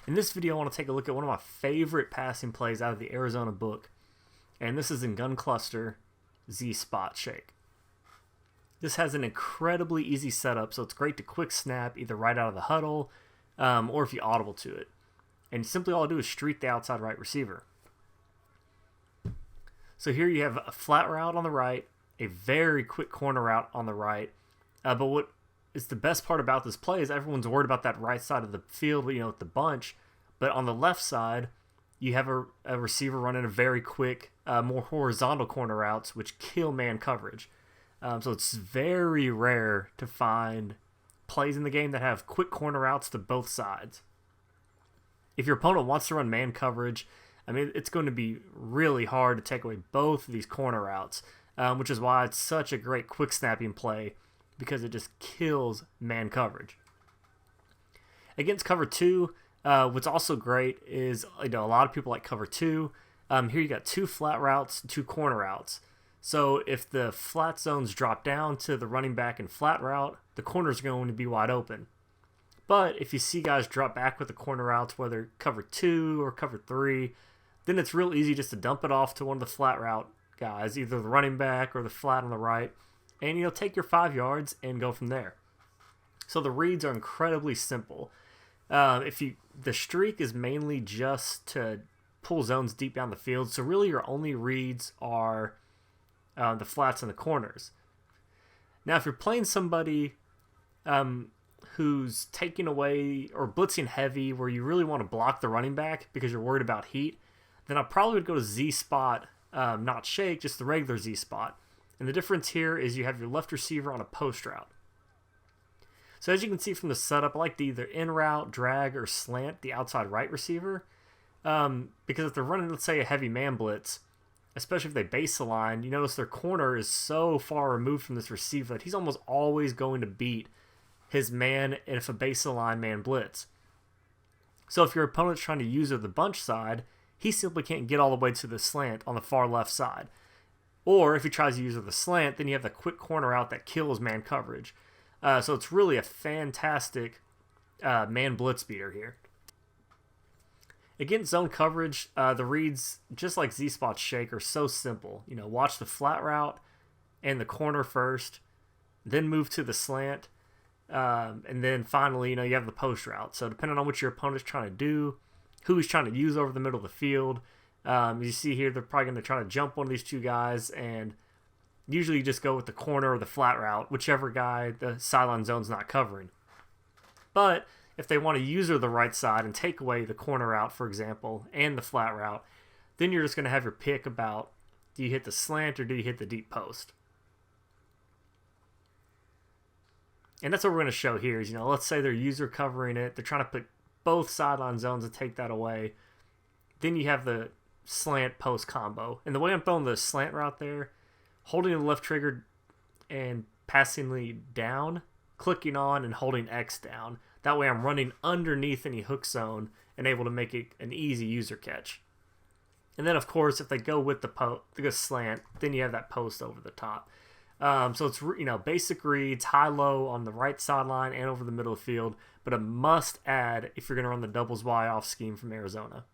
In this video, I want to take a look at one of my favorite passing plays out of the Arizona book, and this is in Gun Cluster Z-Spot Shake. This has an incredibly easy setup, so it's great to quick snap either right out of the huddle or if you audible to it. And simply all I do is streak the outside right receiver. So here you have a flat route on the right, a very quick corner route on the right. But what is the best part about this play is everyone's worried about that right side of the field, with the bunch. But on the left side, you have a receiver running a very quick, more horizontal corner routes, which kill man coverage. So it's very rare to find plays in the game that have quick corner routes to both sides. If your opponent wants to run man coverage, it's going to be really hard to take away both of these corner routes, which is why it's such a great quick snapping play, because it just kills man coverage. Against cover 2, what's also great is a lot of people like cover 2. Here you got 2 flat routes, 2 corner routes. So if the flat zones drop down to the running back and flat route, the corner's going to be wide open. But if you see guys drop back with the corner routes, whether cover 2 or cover 3, then it's real easy just to dump it off to one of the flat route guys, either the running back or the flat on the right, and take your 5 yards and go from there. So the reads are incredibly simple. The streak is mainly just to pull zones deep down the field, so really your only reads are the flats and the corners. Now, if you're playing somebody who's taking away or blitzing heavy, where you really want to block the running back because you're worried about heat, then I probably would go to Z-Spot, not Shake, just the regular Z-Spot. And the difference here is you have your left receiver on a post route. So as you can see from the setup, I like to either in route, drag, or slant the outside right receiver. Because if they're running, let's say, a heavy man blitz, especially if they base the line, you notice their corner is so far removed from this receiver that he's almost always going to beat his man if a base the line man blitz. So if your opponent's trying to use the bunch side, he simply can't get all the way to the slant on the far left side. Or if he tries to use the slant, then you have the quick corner out that kills man coverage. So it's really a fantastic man blitz beater here. Against zone coverage, the reads, just like Z-Spot Shake, are so simple. Watch the flat route and the corner first, then move to the slant, and then finally, you have the post route. So depending on what your opponent's trying to do, who he's trying to use over the middle of the field, you see here they're probably going to try to jump one of these two guys, and usually you just go with the corner or the flat route, whichever guy the sideline zone's not covering. But if they want to use the right side and take away the corner route, for example, and the flat route, then you're just going to have your pick about, do you hit the slant or do you hit the deep post? And that's what we're going to show here is, let's say they're user covering it. They're trying to put both sideline zones and take that away. Then you have the slant post combo. And the way I'm throwing the slant route there, holding the left trigger and passingly down, clicking on and holding X down. That way I'm running underneath any hook zone and able to make it an easy user catch. And then, of course, if they go with the slant, then you have that post over the top. So it's, basic reads, high-low on the right sideline and over the middle of the field, but a must-add if you're going to run the doubles Y off scheme from Arizona.